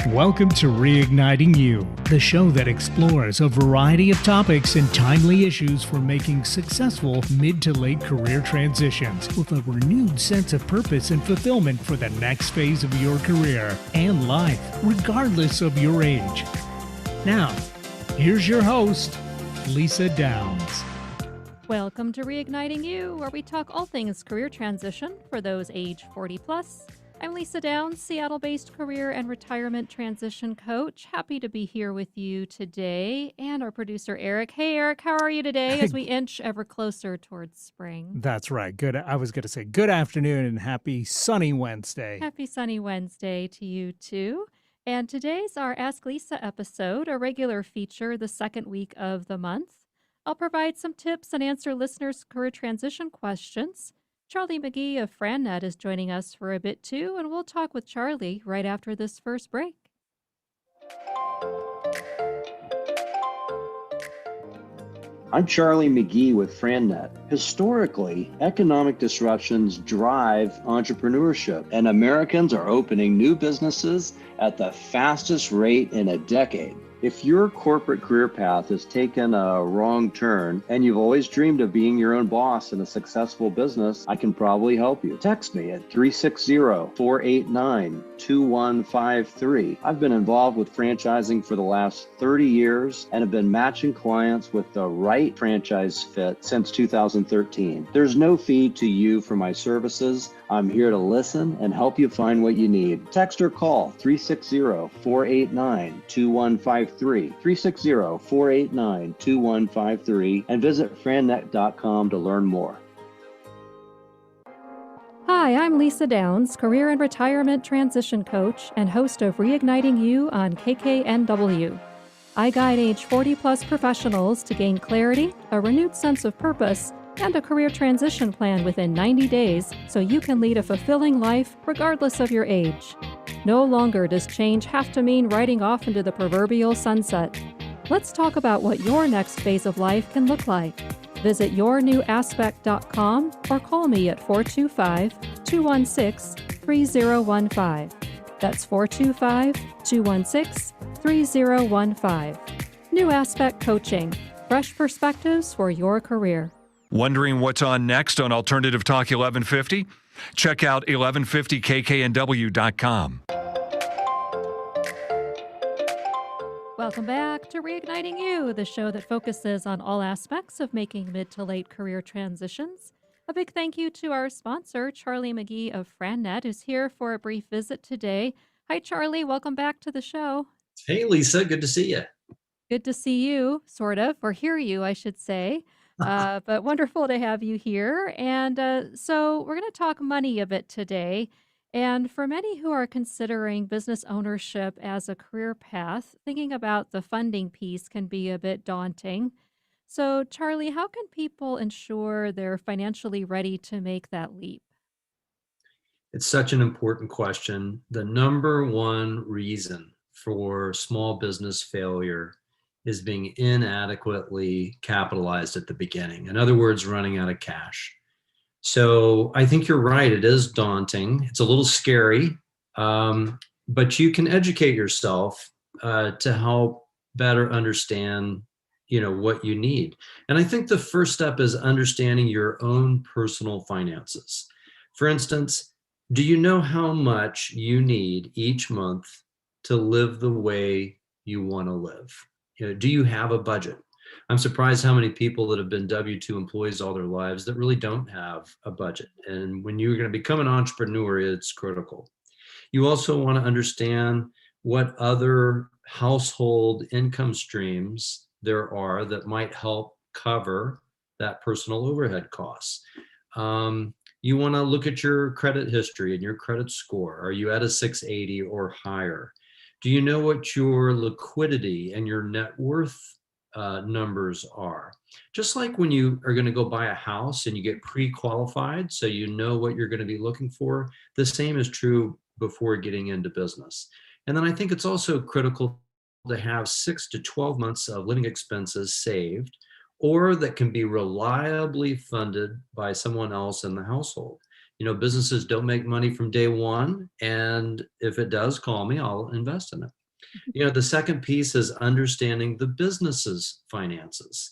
Welcome to Reigniting You, the show that explores a variety of topics and timely issues for making successful mid to late career transitions with a renewed sense of purpose and fulfillment for the next phase of your career and life, regardless of your age. Now, here's your host, Lisa Downs. Welcome to Reigniting You, where we talk all things career transition for those age 40 plus. I'm Lisa Downs, Seattle-based career and retirement transition coach. Happy to be here with you today, and our producer, Eric. Hey, Eric, how are you today as we inch ever closer towards spring? That's right. Good. I was going to say good afternoon and happy sunny Wednesday. Happy sunny Wednesday to you, too. And today's our Ask Lisa episode, a regular feature the second week of the month. I'll provide some tips and answer listeners' career transition questions. Charlie Magee of FranNet is joining us for a bit too, and we'll talk with Charlie right after this first break. I'm Charlie Magee with FranNet. Historically, economic disruptions drive entrepreneurship, and Americans are opening new businesses at the fastest rate in a decade. If your corporate career path has taken a wrong turn and you've always dreamed of being your own boss in a successful business, I can probably help you. Text me at 360-489-2153. I've been involved with franchising for the last 30 years and have been matching clients with the right franchise fit since 2013. There's no fee to you for my services. I'm here to listen and help you find what you need. Text or call 360-489-2153. 360-489-2153 and visit frannet.com to learn more. Hi, I'm Lisa Downs, career and retirement transition coach and host of Reigniting You on KKNW. I guide age 40 plus professionals to gain clarity, a renewed sense of purpose, and a career transition plan within 90 days so you can lead a fulfilling life regardless of your age. No longer does change have to mean riding off into the proverbial sunset. Let's talk about what your next phase of life can look like. Visit yournewaspect.com or call me at 425-216-3015. That's 425-216-3015. New Aspect Coaching. Fresh perspectives for your career. Wondering what's on next on Alternative Talk 1150? Check out 1150kknw.com. Welcome back to Reigniting You, the show that focuses on all aspects of making mid to late career transitions. A big thank you to our sponsor, Charlie Magee of FranNet, who's here for a brief visit today. Hi, Charlie. Welcome back to the show. Hey, Lisa. Good to see you. Good to see you, sort of, or hear you, I should say. But wonderful to have you here. And so we're going to talk money a bit today. And for many who are considering business ownership as a career path, thinking about the funding piece can be a bit daunting. So, Charlie, how can people ensure they're financially ready to make that leap? It's such an important question. The number one reason for small business failure is being inadequately capitalized at the beginning. In other words, running out of cash. So I think you're right. It is daunting. It's a little scary, but you can educate yourself to help better understand, what you need. And I think the first step is understanding your own personal finances. For instance, do you know how much you need each month to live the way you want to live? Do you have a budget? I'm surprised how many people that have been W-2 employees all their lives that really don't have a budget. And when you're going to become an entrepreneur, it's critical. You also want to understand what other household income streams there are that might help cover that personal overhead costs. You want to look at your credit history and your credit score. Are you at a 680 or higher? Do you know what your liquidity and your net worth numbers are? Just like when you are going to go buy a house and you get pre-qualified, so you know what you're going to be looking for, the same is true before getting into business. And then I think it's also critical to have 6 to 12 months of living expenses saved, or that can be reliably funded by someone else in the household. Businesses don't make money from day one. And if it does, call me, I'll invest in it. The second piece is understanding the business's finances.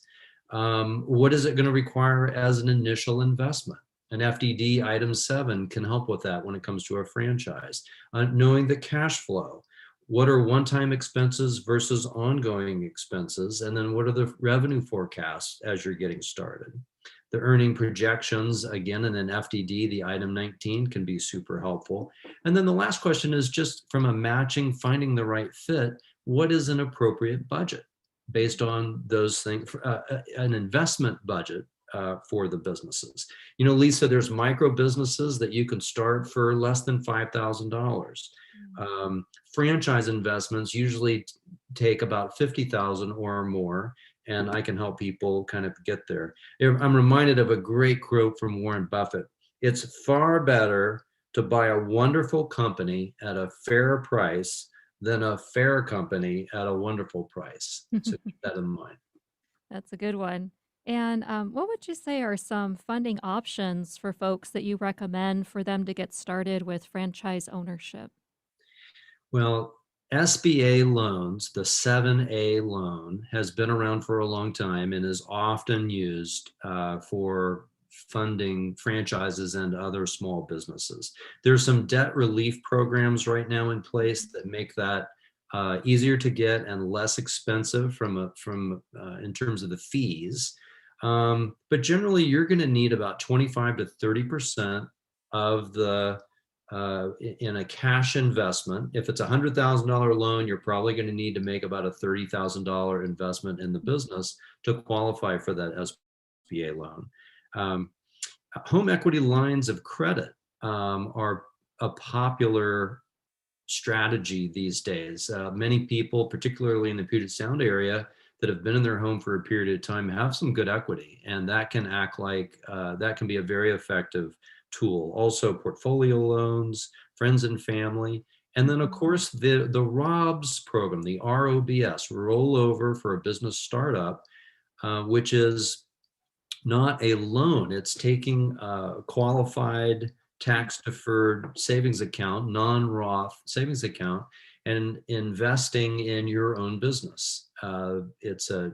What is it going to require as an initial investment? An FDD item 7 can help with that when it comes to a franchise. Knowing the cash flow. What are one-time expenses versus ongoing expenses? And then what are the revenue forecasts as you're getting started? The earning projections, again, in an FDD, the item 19 can be super helpful. And then the last question is just from a matching, finding the right fit, what is an appropriate budget based on those things, an investment budget for the businesses. Lisa, there's micro businesses that you can start for less than $5,000. Franchise investments usually take about 50,000 or more, and I can help people kind of get there. I'm reminded of a great quote from Warren Buffett. It's far better to buy a wonderful company at a fair price than a fair company at a wonderful price. So keep that in mind. That's a good one. And what would you say are some funding options for folks that you recommend for them to get started with franchise ownership? Well, SBA loans, the 7A loan, has been around for a long time and is often used for funding franchises and other small businesses. There's some debt relief programs right now in place that make that easier to get and less expensive in terms of the fees. But generally, you're going to need about 25 to 30% of the in a cash investment. If it's a $100,000 loan, you're probably going to need to make about a $30,000 investment in the business to qualify for that SBA loan. Home equity lines of credit are a popular strategy these days. Many people, particularly in the Puget Sound area, that have been in their home for a period of time have some good equity, and that can that can be a very effective tool. Also, portfolio loans, friends and family, and then of course the ROBS program, the ROBS, rollover for a business startup, which is not a loan. It's taking a qualified tax-deferred savings account, non-Roth savings account, and investing in your own business. It's a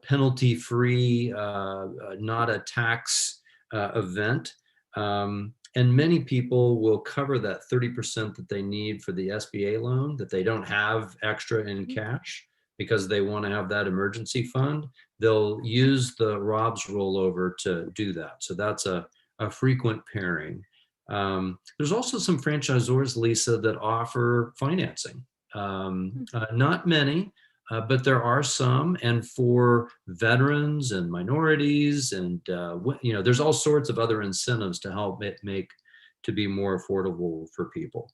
penalty-free, not a tax event. And many people will cover that 30% that they need for the SBA loan that they don't have extra in cash because they want to have that emergency fund. They'll use the ROBS rollover to do that. So that's a frequent pairing. There's also some franchisors, Lisa, that offer financing. Not many, but there are some, and for veterans and minorities, and there's all sorts of other incentives to help make to be more affordable for people.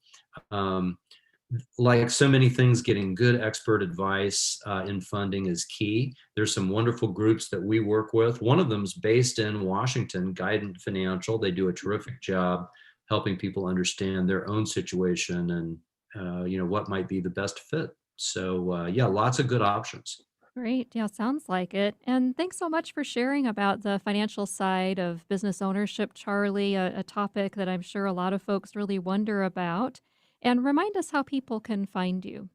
Like so many things, getting good expert advice in funding is key. There's some wonderful groups that we work with. One of them is based in Washington, Guidant Financial. They do a terrific job helping people understand their own situation and what might be the best fit. So yeah, lots of good options. Great. Yeah, sounds like it. And thanks so much for sharing about the financial side of business ownership, Charlie, a topic that I'm sure a lot of folks really wonder about. And remind us how people can find you.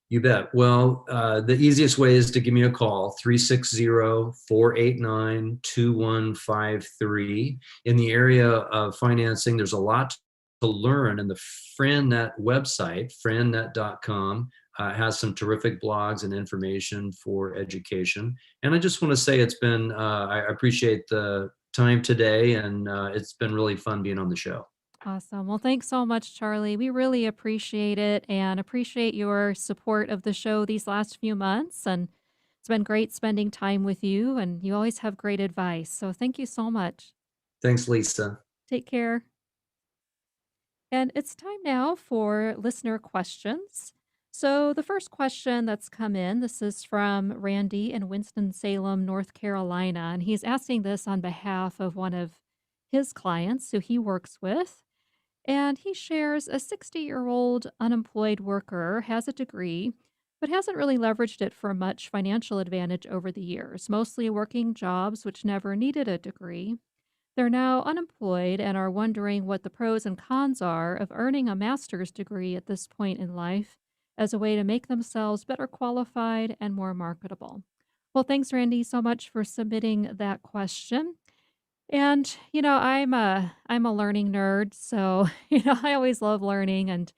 You bet. Well, the easiest way is to give me a call, 360-489-2153. In the area of financing, there's a lot to learn, and the FranNet website, frannet.com, has some terrific blogs and information for education. And I just want to say I appreciate the time today, and it's been really fun being on the show. Awesome. Well, thanks so much, Charlie. We really appreciate it and appreciate your support of the show these last few months. And it's been great spending time with you, and you always have great advice. So thank you so much. Thanks, Lisa. Take care. And it's time now for listener questions. So the first question that's come in, this is from Randy in Winston-Salem, North Carolina, and he's asking this on behalf of one of his clients who he works with. And he shares a 60-year-old unemployed worker has a degree, but hasn't really leveraged it for much financial advantage over the years, mostly working jobs which never needed a degree. They're now unemployed and are wondering what the pros and cons are of earning a master's degree at this point in life as a way to make themselves better qualified and more marketable. Well, thanks, Randy, so much for submitting that question. And I'm a learning nerd, so I always love learning and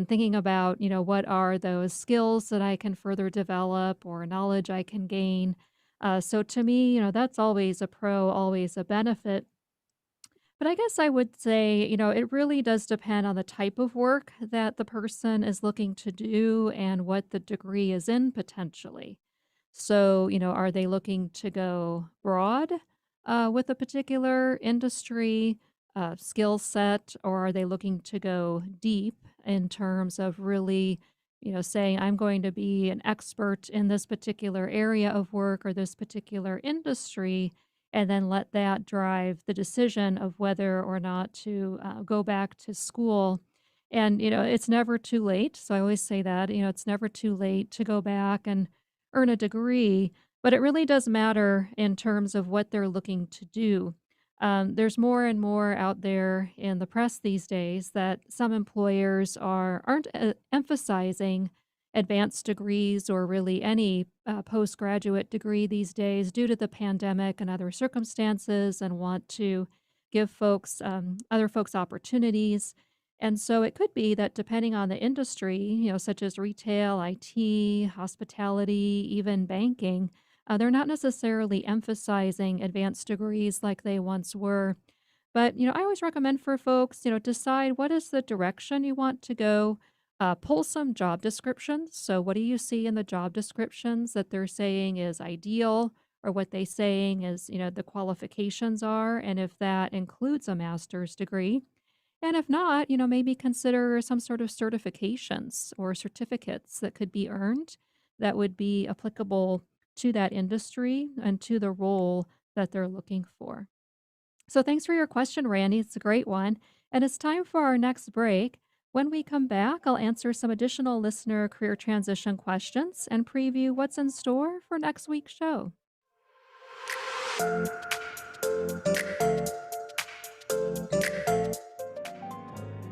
thinking about what are those skills that I can further develop or knowledge I can gain. So to me, that's always a pro, always a benefit. But I guess I would say, it really does depend on the type of work that the person is looking to do and what the degree is in potentially. So, are they looking to go broad with a particular industry skill set, or are they looking to go deep in terms of really, saying, I'm going to be an expert in this particular area of work or this particular industry, and then let that drive the decision of whether or not to go back to school. And, it's never too late. So I always say that, it's never too late to go back and earn a degree, but it really does matter in terms of what they're looking to do. There's more and more out there in the press these days that some employers aren't emphasizing advanced degrees or really any postgraduate degree these days due to the pandemic and other circumstances, and want to give other folks opportunities. And so it could be that depending on the industry, such as retail, IT, hospitality, even banking, they're not necessarily emphasizing advanced degrees like they once were. But, I always recommend for folks, decide what is the direction you want to go. Pull some job descriptions. So, what do you see in the job descriptions that they're saying is ideal, or what they saying is, the qualifications are, and if that includes a master's degree. And if not, maybe consider some sort of certifications or certificates that could be earned that would be applicable to that industry and to the role that they're looking for. So thanks for your question, Randy. It's a great one. And it's time for our next break. When we come back, I'll answer some additional listener career transition questions and preview what's in store for next week's show.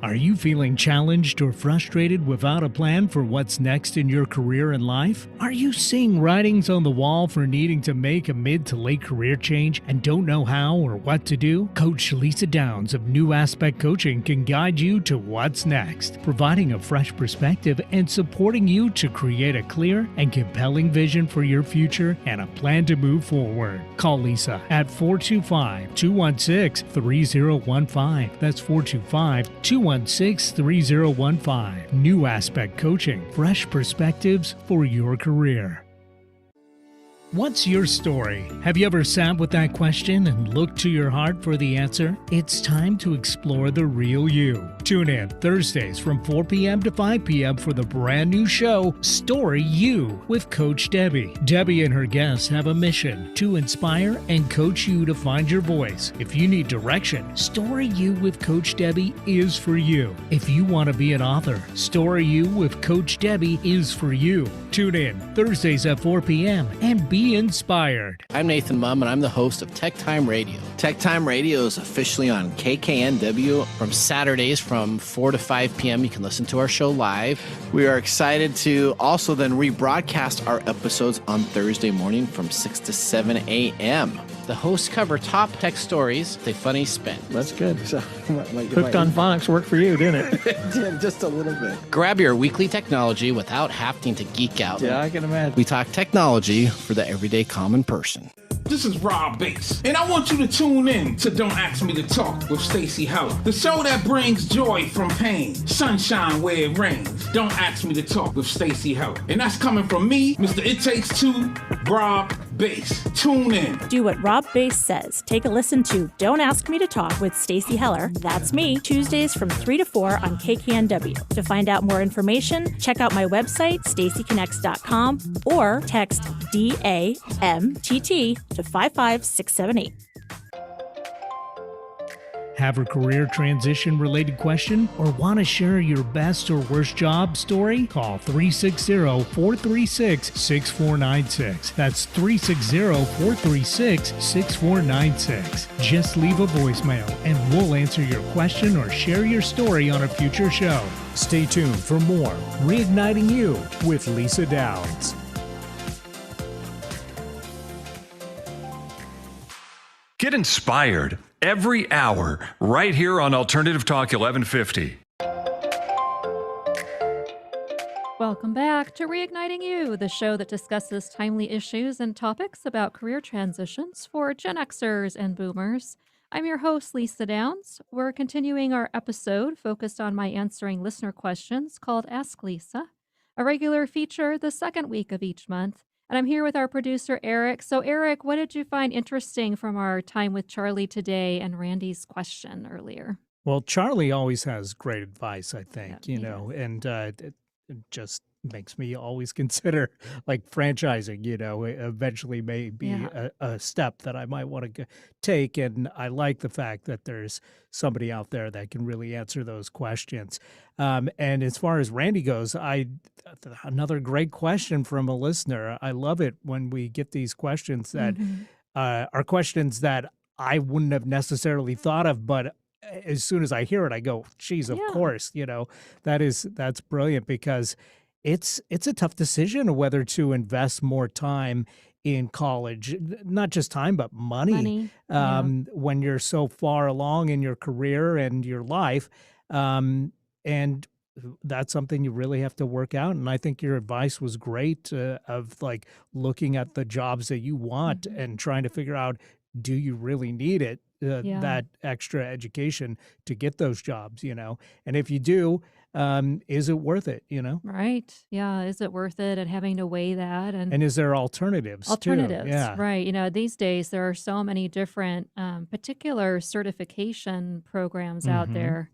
Are you feeling challenged or frustrated without a plan for what's next in your career and life? Are you seeing writings on the wall for needing to make a mid to late career change and don't know how or what to do? Coach Lisa Downs of New Aspect Coaching can guide you to what's next, providing a fresh perspective and supporting you to create a clear and compelling vision for your future and a plan to move forward. Call Lisa at 425-216-3015. That's 425-216-3015. New Aspect Coaching, fresh perspectives for your career. What's your story? Have you ever sat with that question and looked to your heart for the answer? It's time to explore the real you. Tune in Thursdays from 4 p.m. to 5 p.m. for the brand new show, Story You, with Coach Debbie. Debbie and her guests have a mission to inspire and coach you to find your voice. If you need direction, Story You with Coach Debbie is for you. If you want to be an author, Story You with Coach Debbie is for you. Tune in Thursdays at 4 p.m. and be inspired. I'm Nathan Mumm, and I'm the host of Tech Time Radio. Tech Time Radio is officially on KKNW from Saturdays from 4 to 5 p.m. You can listen to our show live. We are excited to also then rebroadcast our episodes on Thursday morning from 6 to 7 a.m. The hosts cover top tech stories with a funny spin. That's good. So, Hooked on Phonics worked for you, didn't it? It did, just a little bit. Grab your weekly technology without having to geek out. Yeah, I can imagine. We talk technology for the everyday common person. This is Rob Bass, and I want you to tune in to Don't Ask Me to Talk with Stacey Heller, the show that brings joy from pain, sunshine where it rains. Don't Ask Me to Talk with Stacey Heller. And that's coming from me, Mr. It Takes Two, Rob Bass. Tune in. Do what Rob Bass says. Take a listen to Don't Ask Me to Talk with Stacey Heller. That's me, Tuesdays from 3 to 4 on KKNW. To find out more information, check out my website, staceyconnects.com, or text DAMTT to 55678. Have a career transition related question or want to share your best or worst job story? Call 360-436-6496. That's 360-436-6496. Just leave a voicemail and we'll answer your question or share your story on a future show. Stay tuned for more Reigniting You with Lisa Downs. Get inspired every hour right here on Alternative Talk 1150. Welcome back to Reigniting You, the show that discusses timely issues and topics about career transitions for Gen Xers and Boomers. I'm your host, Lisa Downs. We're continuing our episode focused on my answering listener questions called Ask Lisa, a regular feature the second week of each month. And I'm here with our producer, Eric. So, Eric, what did you find interesting from our time with Charlie today and Randy's question earlier? Well, Charlie always has great advice, I think, Yeah, and it just makes me always consider like franchising, eventually may be Yeah. a step that I might want to take. And I like the fact that there's somebody out there that can really answer those questions. And as far as Randy goes, another great question from a listener. I love it when we get these questions that Mhm. are questions that I wouldn't have necessarily thought of, but as soon as I hear it, I go, geez, of Yeah. course, that's brilliant because it's a tough decision whether to invest more time in college, not just time, but money, Money. Yeah. when you're so far along in your career and your life. And that's something you really have to work out. And I think your advice was great, of like looking at the jobs that you want Mhm. and trying to figure out, do you really need it, Yeah. that extra education to get those jobs, And if you do, is it worth it? Right. Yeah. Is it worth it? And having to weigh that and And is there alternatives too? alternatives. Yeah. Right. These days there are so many different particular certification programs out Mhm. there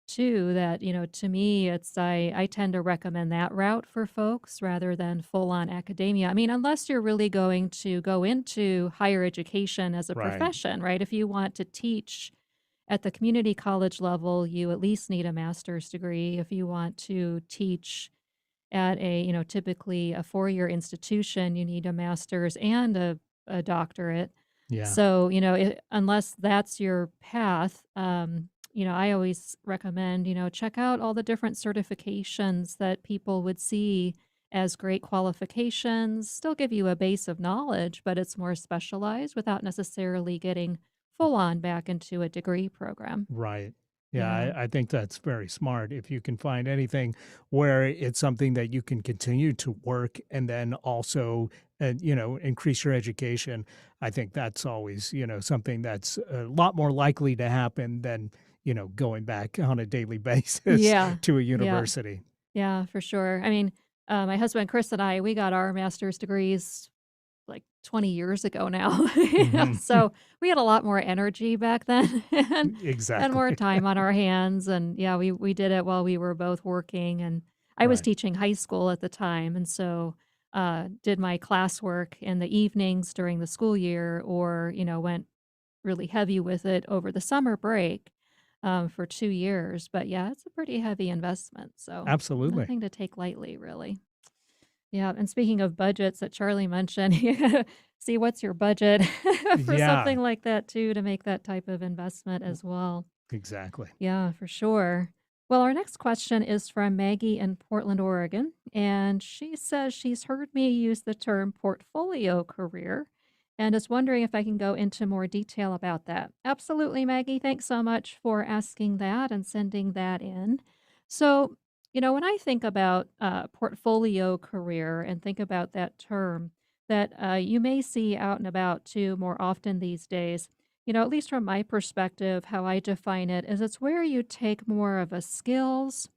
too that, to me, I tend to recommend that route for folks rather than full on academia. I mean, unless you're really going to go into higher education as a Right. profession, right? If you want to teach at the community college level, you at least need a master's degree. If you want to teach at typically a 4-year institution, you need a master's and a doctorate. Yeah. So, unless that's your path, I always recommend, check out all the different certifications that people would see as great qualifications, still give you a base of knowledge, but it's more specialized without necessarily getting full on back into a degree program. Right. Yeah, Yeah. I think that's very smart. If you can find anything where it's something that you can continue to work and then also, increase your education, I think that's always, something that's a lot more likely to happen than, going back on a daily basis Yeah. to a Yeah. university. Yeah, for sure. I mean, my husband Chris and I, we got our master's degrees like 20 years ago now. Mhm. So we had a lot more energy back then and more Exactly. time on our hands. And yeah, we did it while we were both working. And I was Right. teaching high school at the time. And so did my classwork in the evenings during the school year or, went really heavy with it over the summer break for 2 years. But yeah, it's a pretty heavy investment. So Absolutely. nothing to take lightly, really. Yeah, and speaking of budgets that Charlie mentioned, you gotta see what's your budget for Yeah, something like that too to make that type of investment as well. exactly. Yeah, for sure. Well, our next question is from Maggie in Portland, Oregon, and she says she's heard me use the term portfolio career and is wondering if I can go into more detail about that. Absolutely, Maggie. Thanks so much for asking that and sending that in. So, when I think about portfolio career and think about that term that you may see out and about too more often these days, at least from my perspective, how I define it is it's where you take more of a skills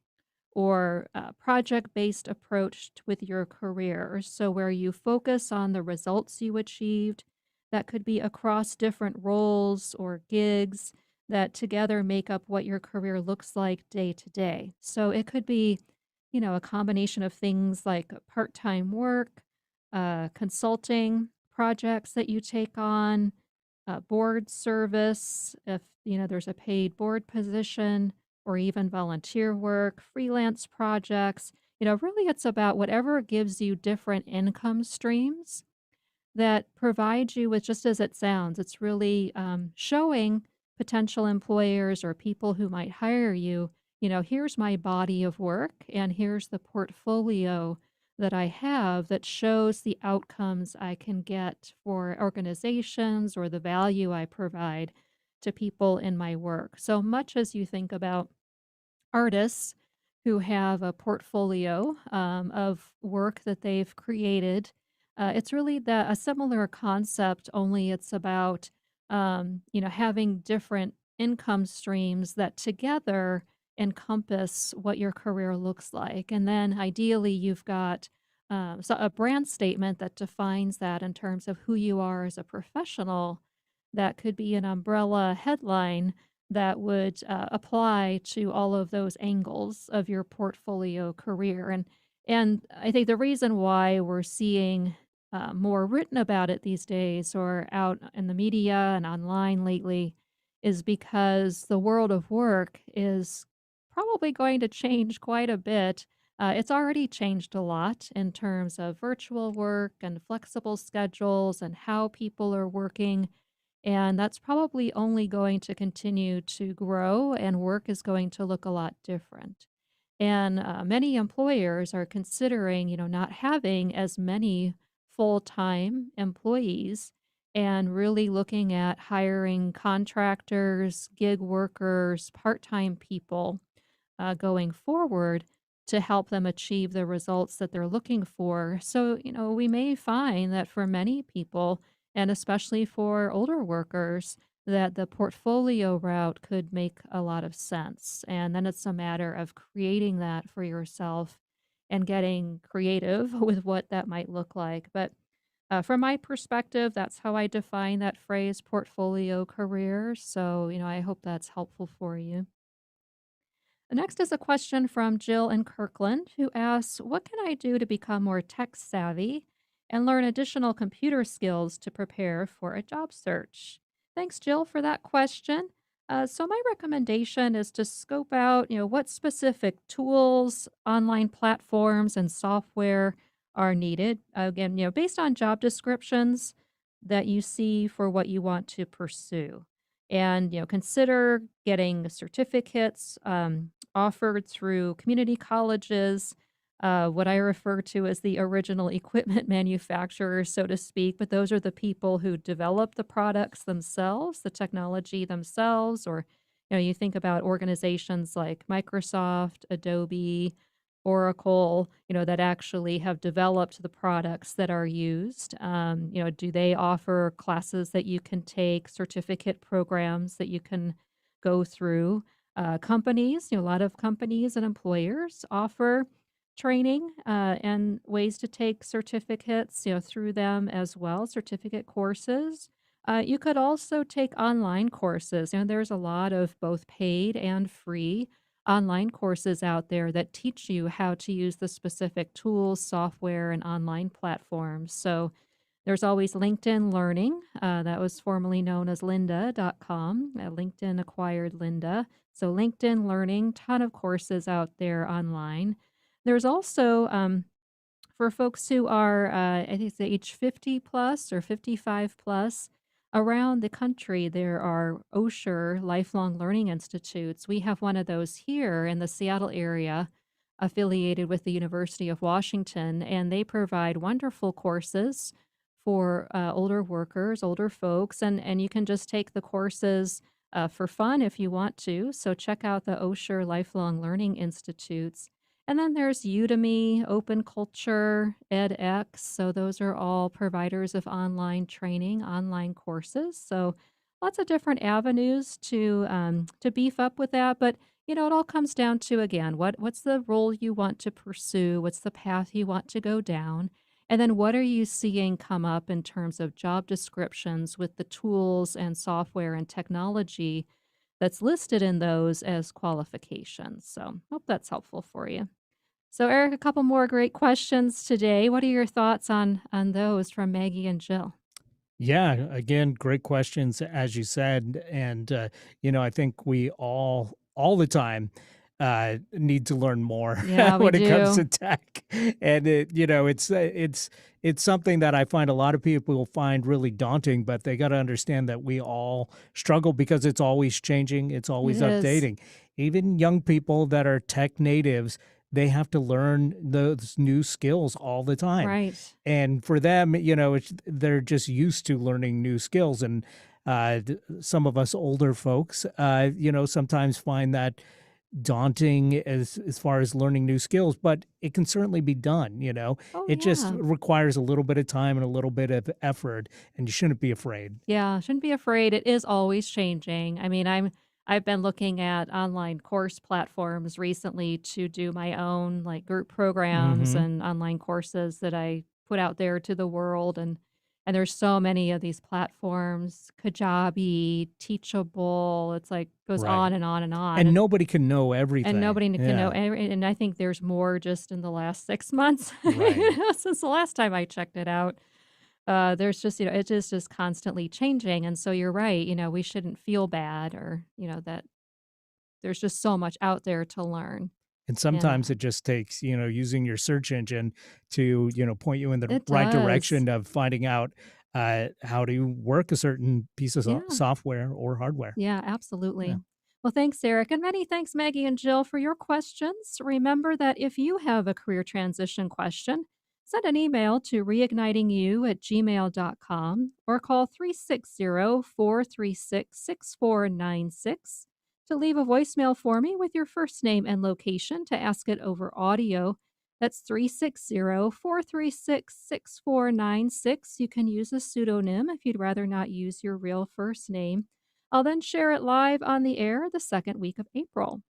or project based approach with your career. So, where you focus on the results you achieved, that could be across different roles or gigs that together make up what your career looks like day to day. So, it could be, a combination of things like part time work, consulting projects that you take on board service, if there's a paid board position, or even volunteer work, freelance projects. Really it's about whatever gives you different income streams that provide you with, just as it sounds, it's really showing potential employers or people who might hire you, here's my body of work and here's the portfolio that I have that shows the outcomes I can get for organizations or the value I provide to people in my work. So much as you think about artists who have a portfolio of work that they've created. It's really a similar concept, only it's about having different income streams that together encompass what your career looks like, and then ideally you've got a brand statement that defines that in terms of who you are as a professional. That could be an umbrella headline that would apply to all of those angles of your portfolio career. And I think the reason why we're seeing more written about it these days or out in the media and online lately is because the world of work is probably going to change quite a bit. It's already changed a lot in terms of virtual work and flexible schedules and how people are working, and that's probably only going to continue to grow, and work is going to look a lot different. And many employers are considering, not having as many full-time employees and really looking at hiring contractors, gig workers, part-time people going forward to help them achieve the results that they're looking for. So, we may find that for many people, and especially for older workers, that the portfolio route could make a lot of sense. And then it's a matter of creating that for yourself and getting creative with what that might look like. But from my perspective, that's how I define that phrase portfolio career. So, I hope that's helpful for you. Next is a question from Jill in Kirkland, who asks, what can I do to become more tech savvy and learn additional computer skills to prepare for a job search? Thanks, Jill, for that question. So my recommendation is to scope out, what specific tools, online platforms, and software are needed. Again, based on job descriptions that you see for what you want to pursue. And, consider getting certificates offered through community colleges, what I refer to as the original equipment manufacturers, so to speak. But those are the people who develop the products themselves, the technology themselves, or you think about organizations like Microsoft, Adobe, Oracle, that actually have developed the products that are used. Do they offer classes that you can take, certificate programs that you can go through? Companies, a lot of companies and employers offer training and ways to take certificates, through them as well, certificate courses. You could also take online courses, and there's a lot of both paid and free online courses out there that teach you how to use the specific tools, software, and online platforms. So there's always LinkedIn Learning. That was formerly known as lynda.com. LinkedIn acquired Lynda. So LinkedIn Learning, ton of courses out there online. There's also for folks who are, I think it's age 50 plus or 55 plus, around the country, there are Osher Lifelong Learning Institutes. We have one of those here in the Seattle area, affiliated with the University of Washington, and they provide wonderful courses for older workers, older folks, and you can just take the courses for fun if you want to. So check out the Osher Lifelong Learning Institutes. And then there's Udemy, Open Culture, edX. So those are all providers of online training, online courses. So lots of different avenues to beef up with that. But it all comes down to, again, what's the role you want to pursue? What's the path you want to go down? And then what are you seeing come up in terms of job descriptions with the tools and software and technology that's listed in those as qualifications? So hope that's helpful for you. So Eric, a couple more great questions today. What are your thoughts on those from Maggie and Jill? Yeah, again, great questions, as you said. And, I think we all the time, need to learn more Yeah, we when it comes to do. tech. And it's something that I find a lot of people find really daunting, but they got to understand that we all struggle because it's always changing, it's It always is. updating. Even young people that are tech natives, they have to learn those new skills all the time. Right. And for them, they're just used to learning new skills. And some of us older folks, sometimes find that daunting as far as learning new skills, but it can certainly be done. Oh, It just yeah. requires a little bit of time and a little bit of effort, and you shouldn't be afraid. Yeah, shouldn't be afraid. It is always changing. I mean, I've been looking at online course platforms recently to do my own like group programs Hmm. and online courses that I put out there to the world, and there's so many of these platforms, Kajabi, Teachable, it's like goes Right. on and on and on. And nobody can know And everything. nobody can know Yeah. every, and I think there's more just in the last 6 months, Right. since the last time I checked it out. There's just, it is just constantly changing, and so you're right, we shouldn't feel bad or, that there's just so much out there to learn, And and, sometimes it just takes, using your search engine to, point you in the it right does. direction of finding out how to work a certain piece of Yeah. software or hardware. Yeah, Yeah. absolutely. Well, thanks, Eric. And many thanks, Maggie and Jill, for your questions. Remember that if you have a career transition question, send an email to reignitingyou@gmail.com or call 360-436-6496 to leave a voicemail for me with your first name and location to ask it over audio. That's 360-436-6496. You can use a pseudonym if you'd rather not use your real first name. I'll then share it live on the air the second week of April.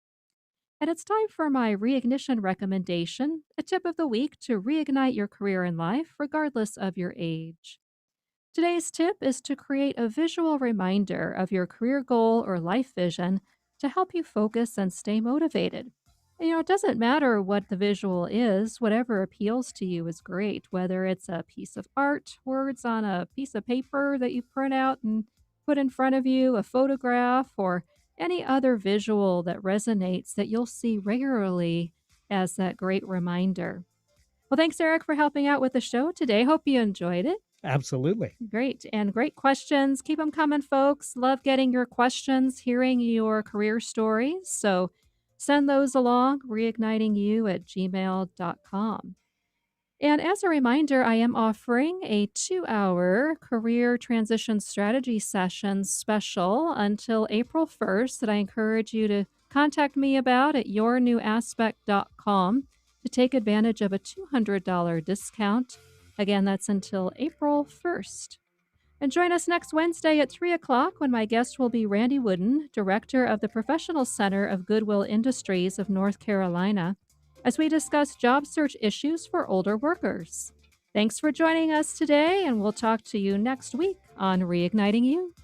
And it's time for my reignition recommendation, a tip of the week to reignite your career in life, regardless of your age. Today's tip is to create a visual reminder of your career goal or life vision to help you focus and stay motivated. It doesn't matter what the visual is, whatever appeals to you is great, whether it's a piece of art, words on a piece of paper that you print out and put in front of you, a photograph, or any other visual that resonates that you'll see regularly as that great reminder. Well, thanks, Eric, for helping out with the show today. Hope you enjoyed it. Absolutely. Great. And great questions. Keep them coming, folks. Love getting your questions, hearing your career stories. So send those along, reignitingyou@gmail.com. And as a reminder, I am offering a 2-hour career transition strategy session special until April 1st that I encourage you to contact me about at yournewaspect.com to take advantage of a $200 discount. Again, that's until April 1st. And join us next Wednesday at 3 o'clock when my guest will be Randy Wooden, Director of the Professional Center of Goodwill Industries of North Carolina, as we discuss job search issues for older workers. Thanks for joining us today, and we'll talk to you next week on Reigniting You.